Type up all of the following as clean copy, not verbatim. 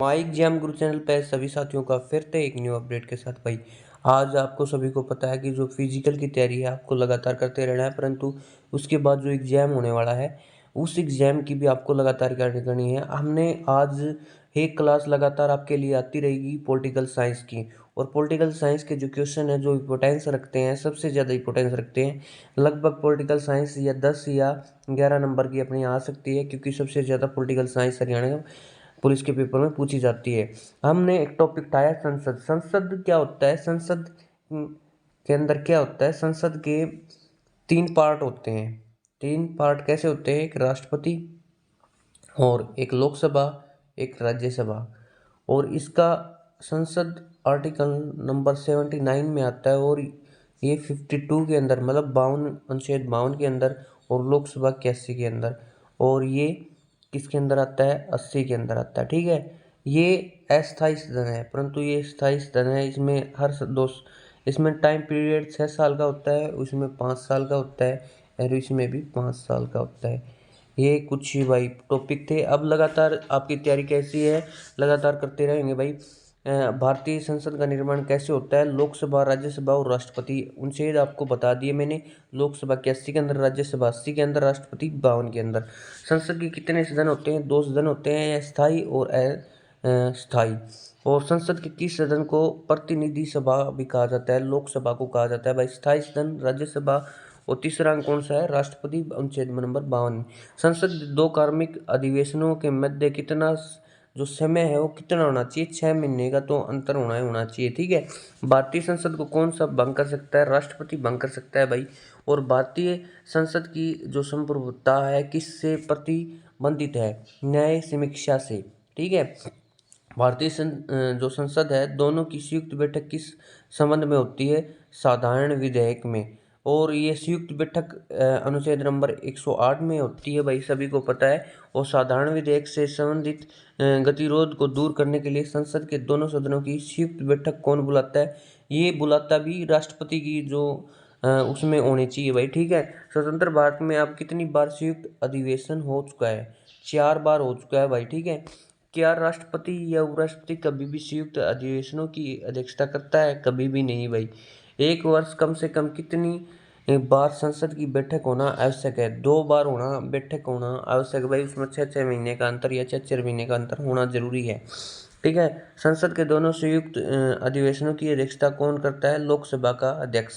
My exam Guru channel पे सभी साथियों का फिर से एक न्यू अपडेट के साथ भाई। आज आपको सभी को पता है कि जो फिजिकल की तैयारी है आपको लगातार करते रहना है, परंतु उसके बाद जो एग्ज़ाम होने वाला है उस एग्ज़ाम की भी आपको लगातार करनी है। हमने आज एक क्लास लगातार आपके लिए आती रहेगी पॉलिटिकल साइंस की, और पॉलिटिकल साइंस के जो क्वेश्चन है जो इम्पोर्टेंस रखते हैं, सबसे ज़्यादा इम्पोर्टेंस रखते हैं। लगभग पॉलिटिकल साइंस या 10 या 11 नंबर की अपनी आ सकती है, क्योंकि सबसे ज़्यादा पॉलिटिकल साइंस हरियाणा पुलिस के पेपर में पूछी जाती है। हमने एक टॉपिक उठाया संसद। संसद क्या होता है? संसद के अंदर क्या होता है? संसद के 3 पार्ट होते हैं। 3 पार्ट कैसे होते हैं? एक राष्ट्रपति और एक लोकसभा, एक राज्यसभा। और इसका संसद आर्टिकल नंबर 79 में आता है, और ये 52 के अंदर, मतलब 52 अनुच्छेद 52 के अंदर, और लोकसभा 81 के अंदर, और ये किसके अंदर आता है? 80 के अंदर आता है। ठीक है, ये अस्थायी सदन है, परंतु ये स्थायी सदन है। इसमें इसमें टाइम पीरियड 6 साल का होता है, उसमें 5 साल का होता है, और इसमें भी 5 साल का होता है। ये कुछ भाई टॉपिक थे। अब लगातार आपकी तैयारी कैसी है? लगातार करते रहेंगे भाई। भारतीय संसद का निर्माण कैसे होता है? लोकसभा, राज्यसभा और राष्ट्रपति, उनसे आपको बता दिए मैंने। लोकसभा 81 के अंदर, राज्यसभा 80 के अंदर, राष्ट्रपति 52 के अंदर। संसद के कितने सदन होते हैं? 2 सदन होते हैं, स्थायी और अस्थायी। और संसद के किस सदन को प्रतिनिधि सभा भी कहा जाता है? लोकसभा को कहा जाता है भाई। स्थायी सदन राज्यसभा, और तीसरा अंक कौन सा है? राष्ट्रपति, अनुच्छेद नंबर 52। संसद 2 कार्मिक अधिवेशनों के मध्य कितना जो समय है वो कितना होना चाहिए? 6 महीने का तो अंतर होना चाहिए। ठीक है, भारतीय संसद को कौन सा भंग कर सकता है? राष्ट्रपति भंग कर सकता है भाई। और भारतीय संसद की जो संप्रभुता है किससे प्रतिबंधित है? न्याय समीक्षा से। ठीक है, भारतीय जो संसद है दोनों की संयुक्त बैठक किस संबंध में होती है? साधारण विधेयक में। और ये संयुक्त बैठक अनुच्छेद नंबर 108 में होती है भाई, सभी को पता है। और साधारण विधेयक से संबंधित गतिरोध को दूर करने के लिए संसद के दोनों सदनों की संयुक्त बैठक कौन बुलाता है? ये बुलाता भी राष्ट्रपति की जो उसमें होनी चाहिए भाई। ठीक है, स्वतंत्र भारत में अब कितनी बार संयुक्त अधिवेशन हो चुका है? 4 बार हो चुका है भाई। ठीक है, क्या राष्ट्रपति या उपराष्ट्रपति कभी भी संयुक्त अधिवेशनों की अध्यक्षता करता है? कभी भी नहीं भाई। एक वर्ष कम से कम कितनी बार संसद की बैठक होना आवश्यक है? 2 बार होना बैठक होना आवश्यक भाई। उसमें 6-6 महीने का अंतर या 6-6 महीने का अंतर होना जरूरी है। ठीक है, संसद के दोनों संयुक्त अधिवेशनों की अध्यक्षता कौन करता है? लोकसभा का अध्यक्ष।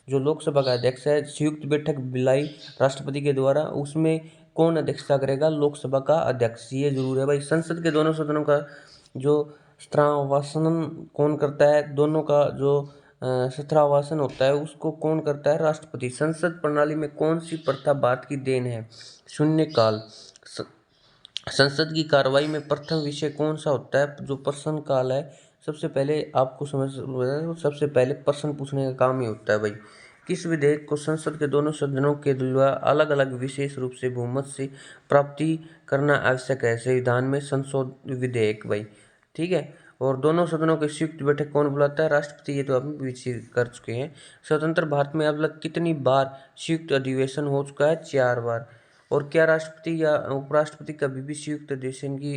जो लोकसभा का अध्यक्ष है, संयुक्त बैठक बुलाई राष्ट्रपति के द्वारा, उसमें कौन अध्यक्षता करेगा? लोकसभा का अध्यक्ष। ये जरूर है भाई। संसद के दोनों सदनों का जो शत्रावसान कौन करता है? दोनों का जो शत्रावसान होता है उसको कौन करता है? राष्ट्रपति। संसद प्रणाली में कौन सी प्रथा भारत की देन है? शून्यकाल। संसद की कार्रवाई में प्रथम विषय कौन सा होता है? जो प्रश्न काल है। सबसे पहले आपको सबसे पहले प्रश्न पूछने का काम ही होता है भाई। किस विधेयक को संसद के दोनों सदनों के द्वारा अलग अलग विशेष रूप से बहुमत से प्राप्ति करना आवश्यक है? संविधान में संशोधन विधेयक भाई। ठीक है, और दोनों सदनों की संयुक्त बैठक कौन बुलाता है? राष्ट्रपति। ये तो आप पीछे कर चुके हैं। स्वतंत्र भारत में अब तक कितनी बार संयुक्त अधिवेशन हो चुका है? 4 बार। और क्या राष्ट्रपति या उपराष्ट्रपति कभी भी संयुक्त अधिवेशन की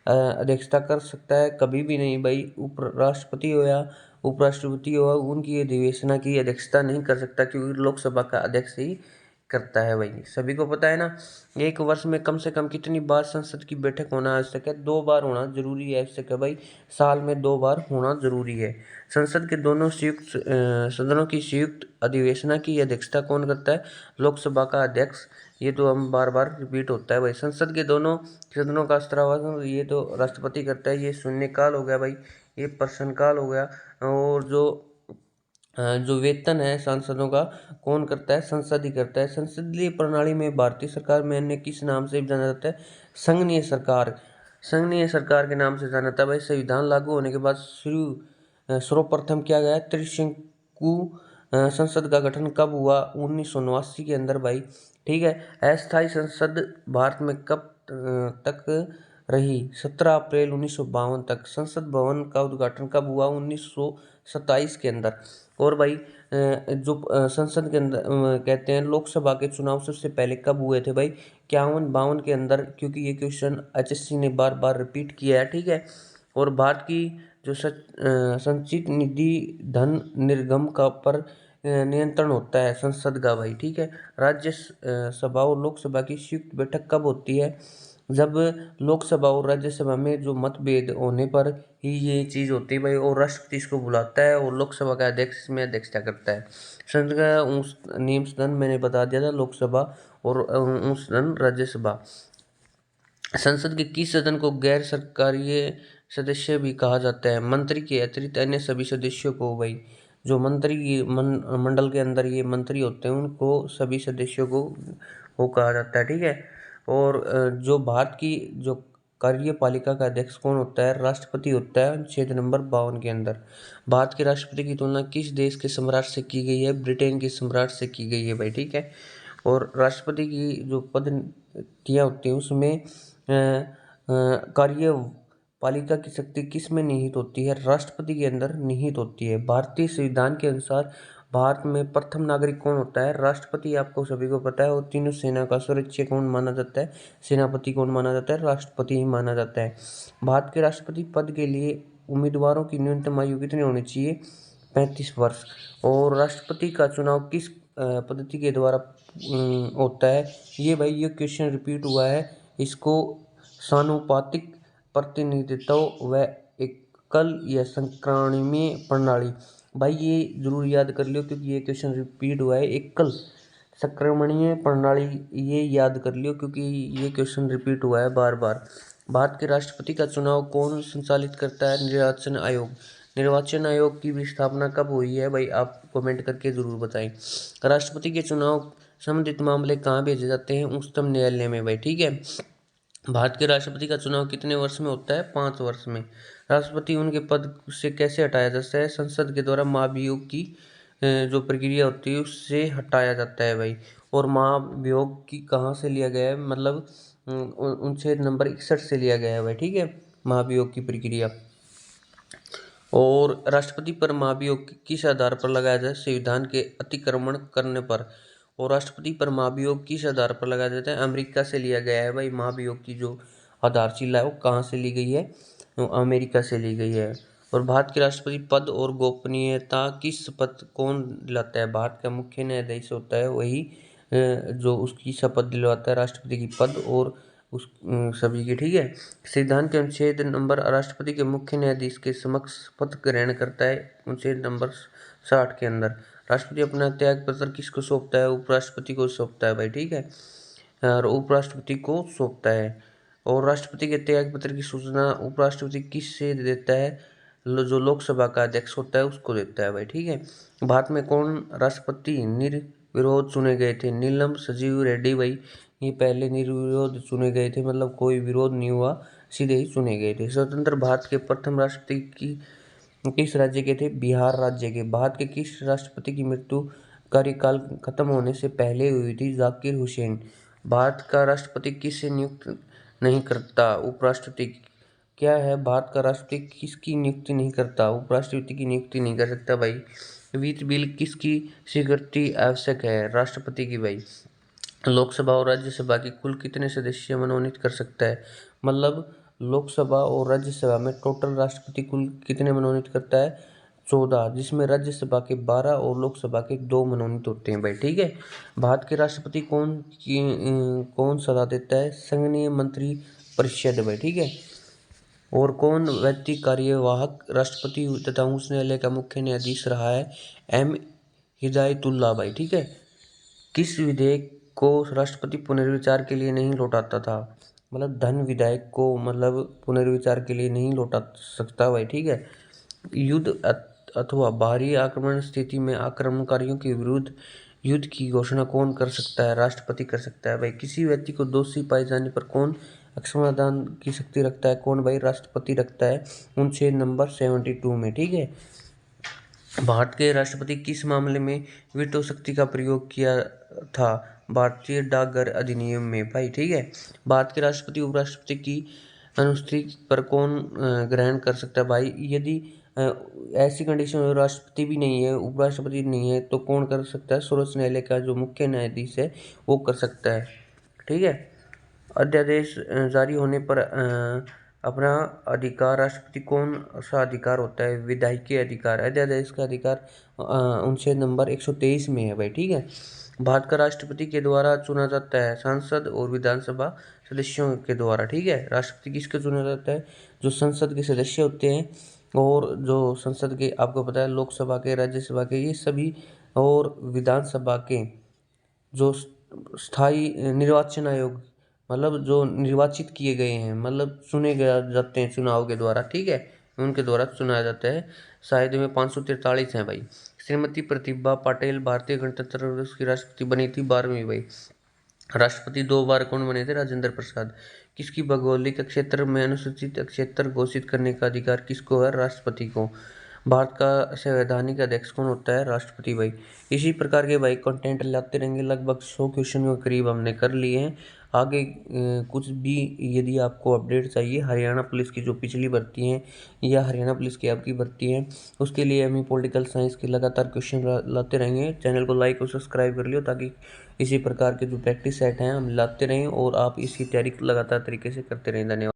अध्यक्षता कर सकता है? कभी भी नहीं भाई। उपराष्ट्रपति हो या उपराष्ट्रपति हो, उनकी अधिवेशना की अध्यक्षता नहीं कर सकता, क्योंकि लोकसभा का अध्यक्ष ही करता है भाई। सभी को पता है ना। एक वर्ष में कम से कम कितनी बार संसद की बैठक होना आवश्यक है? 2 बार होना जरूरी है, आवश्यक है भाई। साल में 2 बार होना जरूरी है। संसद के दोनों सदनों की संयुक्त अधिवेशना की अध्यक्षता कौन करता है? लोकसभा का अध्यक्ष। ये तो हम बार बार रिपीट होता है भाई। संसद के दोनों सदनों का शत्रावसान ये तो राष्ट्रपति करता है। ये शून्यकाल हो गया भाई, ये प्रश्नकाल हो गया। और जो वेतन है सांसदों का कौन करता है? संसद ही करता है। संसदीय प्रणाली में भारतीय सरकार में अन्य किस नाम से जाना जाता है? संघीय सरकार। संघीय सरकार के नाम से जाना जाता है भाई। संविधान लागू होने के बाद सर्वप्रथम किया गया त्रिशंकु संसद का गठन कब हुआ? 1989 के अंदर भाई। ठीक है, अस्थायी संसद भारत में कब तक रही 17 अप्रैल 1952 तक। संसद भवन का उद्घाटन कब हुआ? 1927 के अंदर। और भाई जो संसद के अंदर कहते हैं लोकसभा के चुनाव सबसे पहले कब हुए थे भाई? 51-52 के अंदर, क्योंकि ये क्वेश्चन HSC ने बार बार रिपीट किया है, ठीक है। और भारत की जो संचित निधि धन निर्गम का पर नियंत्रण होता है संसद का भाई, ठीक है। राज्य सभा और लोकसभा की संयुक्त बैठक कब होती है? जब लोकसभा और राज्यसभा में जो मतभेद होने पर ही ये चीज़ होती है भाई। और राष्ट्रपति इसको बुलाता है और लोकसभा का अध्यक्ष इसमें अध्यक्षता करता है। संसद का नियम सदन मैंने बता दिया था, लोकसभा और सदन राज्यसभा। संसद के किस सदन को गैर सरकारी सदस्य भी कहा जाता है? मंत्री के अतिरिक्त अन्य सभी सदस्यों को भाई, जो मंत्री मंडल के अंदर ये मंत्री होते हैं उनको सभी सदस्यों को वो कहा जाता है, ठीक है। और जो भारत की जो कार्यपालिका का अध्यक्ष कौन होता है? राष्ट्रपति होता है। अनुच्छेद नंबर 52 के अंदर। भारत के राष्ट्रपति की तुलना किस देश के सम्राट से की गई है? ब्रिटेन के सम्राट से की गई है भाई, ठीक है। और राष्ट्रपति की जो पदतियाँ होती हैं उसमें कार्यपालिका की शक्ति किस में निहित होती है? राष्ट्रपति के अंदर निहित होती है। भारतीय संविधान के अनुसार भारत में प्रथम नागरिक कौन होता है? राष्ट्रपति, आपको सभी को पता है। और तीनों सेना का सर्वोच्च कौन माना जाता है? सेनापति कौन माना जाता है? राष्ट्रपति ही माना जाता है। भारत के राष्ट्रपति पद के लिए उम्मीदवारों की न्यूनतम आयु कितनी होनी चाहिए? 35 वर्ष। और राष्ट्रपति का चुनाव किस पद्धति के द्वारा होता है? ये भाई ये क्वेश्चन रिपीट हुआ है। इसको समानुपातिक प्रतिनिधित्व व एकल या संक्रामणीय प्रणाली, भाई ये जरूर याद कर लियो क्योंकि ये क्वेश्चन रिपीट हुआ है। एकल संक्रमणीय प्रणाली, ये याद कर लियो क्योंकि ये क्वेश्चन रिपीट हुआ है बार बार। भारत के राष्ट्रपति का चुनाव कौन संचालित करता है? निर्वाचन आयोग। निर्वाचन आयोग की भी स्थापना कब हुई है भाई? आप कमेंट करके जरूर बताएं। राष्ट्रपति के चुनाव संबंधित मामले कहाँ भेजे जाते हैं? उच्चतम न्यायालय में भाई, ठीक है। भारत के राष्ट्रपति का चुनाव कितने वर्ष में होता है? 5 वर्ष में। राष्ट्रपति उनके पद से कैसे हटाया जाता है? संसद के द्वारा महाभियोग की जो प्रक्रिया होती है उससे हटाया जाता है भाई। और महाभियोग की कहाँ से लिया गया है? मतलब अनुच्छेद नंबर 61 से लिया गया है भाई, ठीक है, महाभियोग की प्रक्रिया। और राष्ट्रपति पर महाभियोग किस आधार पर लगाया जाए? संविधान के अतिक्रमण करने पर। और राष्ट्रपति पर महाभियोग किस आधार पर लगाया जाता है? अमेरिका से लिया गया है भाई। महाभियोग की जो आधारशिला है वो कहाँ से ली गई है? अमेरिका से ली गई है। और भारत के राष्ट्रपति पद और गोपनीयता की शपथ कौन दिलाता है? भारत का मुख्य न्यायाधीश होता है वही जो उसकी शपथ दिलवाता है राष्ट्रपति की पद और उस सभी की, ठीक है। संविधान के अनुच्छेद नंबर राष्ट्रपति के मुख्य न्यायाधीश के समक्ष शपथ ग्रहण करता है। अनुच्छेद नंबर 60 के अंदर राष्ट्रपति अपना त्याग पत्र किसको सौंपता है? उपराष्ट्रपति को सौंपता है भाई, ठीक है। और उपराष्ट्रपति को सौंपता है। और राष्ट्रपति के त्याग पत्र की सूचना उपराष्ट्रपति किससे देता है? जो लोकसभा का अध्यक्ष होता है उसको देता है भाई, ठीक है। भारत में कौन राष्ट्रपति निर्विरोध चुने गए थे? नीलम संजीव रेड्डी भाई, ये पहले निर्विरोध चुने गए थे, मतलब कोई विरोध नहीं हुआ, सीधे ही चुने गए थे। स्वतंत्र भारत के प्रथम राष्ट्रपति किस राज्य के थे? बिहार राज्य के। भारत के किस राष्ट्रपति की मृत्यु कार्यकाल खत्म होने से पहले हुई थी? जाकिर हुसैन। भारत का राष्ट्रपति किससे नियुक्त नहीं करता? उपराष्ट्रपति। क्या है? भारत का राष्ट्रपति किसकी नियुक्ति नहीं करता? उपराष्ट्रपति की नियुक्ति नहीं कर सकता भाई। वित्त बिल किसकी स्वीकृति आवश्यक है? राष्ट्रपति की भाई। लोकसभा और राज्यसभा की कुल कितने सदस्य मनोनीत कर सकता है? मतलब लोकसभा और राज्यसभा में टोटल राष्ट्रपति कुल कितने मनोनीत करता है? 14, जिसमें राज्यसभा के 12 और लोकसभा के 2 मनोनीत होते हैं भाई, ठीक है। भारत के राष्ट्रपति कौन सलाह देता है? संघीय मंत्री परिषद भाई, ठीक है। और कौन व्यक्ति कार्यवाहक राष्ट्रपति तथा उच्च न्यायालय का मुख्य न्यायाधीश रहा है? M हिदायतुल्ला भाई, ठीक है। किस विधेयक को राष्ट्रपति पुनर्विचार के लिए नहीं लौटाता था? मतलब धन विधेयक को मतलब पुनर्विचार के लिए नहीं लौटा सकता भाई, ठीक है। युद्ध अथवा बाहरी आक्रमण स्थिति में आक्रमणकारियों के विरुद्ध युद्ध की घोषणा कौन कर सकता है? राष्ट्रपति कर सकता है भाई। किसी व्यक्ति को दोषी पाए जाने पर कौन क्षमादान की शक्ति रखता है? कौन भाई? राष्ट्रपति रखता है। अनुच्छेद नंबर 72 में, ठीक है। भारत के राष्ट्रपति किस मामले में वीटो शक्ति का प्रयोग किया था? भारतीय डाकघर अधिनियम में भाई, ठीक है। भारत के राष्ट्रपति उपराष्ट्रपति की अनुच्छेद पर कौन ग्रहण कर सकता है भाई? यदि ऐसी कंडीशन हो, राष्ट्रपति भी नहीं है, उपराष्ट्रपति नहीं है, तो कौन कर सकता है? सर्वोच्च न्यायालय का जो मुख्य न्यायाधीश है वो कर सकता है। ठीक है। अध्यादेश जारी होने पर अपना अधिकार राष्ट्रपति कौन सा अधिकार होता है? विधायिकी अधिकार। अध्यादेश का अधिकार अनुच्छेद नंबर 123 में है भाई। ठीक है। भारत का राष्ट्रपति के द्वारा चुना जाता है, सांसद और विधानसभा सदस्यों के द्वारा। ठीक है। राष्ट्रपति किसके चुना जाता है? जो संसद के सदस्य होते हैं, और जो संसद के आपको पता है लोकसभा के, राज्यसभा के, ये सभी, और विधानसभा के जो स्थायी निर्वाचन आयोग, मतलब जो निर्वाचित किए गए हैं, मतलब चुने गए जाते हैं चुनाव के द्वारा। ठीक है। उनके द्वारा चुना जाता है। शायद में 543 हैं भाई। श्रीमती प्रतिभा पाटिल भारतीय गणतंत्र दिवस की राष्ट्रपति बनी थी 12वीं भाई। राष्ट्रपति 2 बार कौन बने थे? राजेंद्र प्रसाद। किसकी भौगोलिक क्षेत्र में अनुसूचित क्षेत्र घोषित करने का अधिकार किसको है? राष्ट्रपति को। भारत का संवैधानिक अध्यक्ष कौन होता है? राष्ट्रपति भाई। इसी प्रकार के भाई कंटेंट लाते रहेंगे। लगभग 100 क्वेश्चन के करीब हमने कर लिए हैं। आगे कुछ भी यदि आपको अपडेट चाहिए हरियाणा पुलिस की जो पिछली भर्ती हैं, या हरियाणा पुलिस की आपकी भर्ती है, उसके लिए हम पॉलिटिकल साइंस के लगातार क्वेश्चन लाते रहेंगे। चैनल को लाइक और सब्सक्राइब कर लियो, ताकि इसी प्रकार के जो प्रैक्टिस सेट हैं हम लाते रहें और आप इसकी तैयारी लगातार तरीके से करते रहें। धन्यवाद।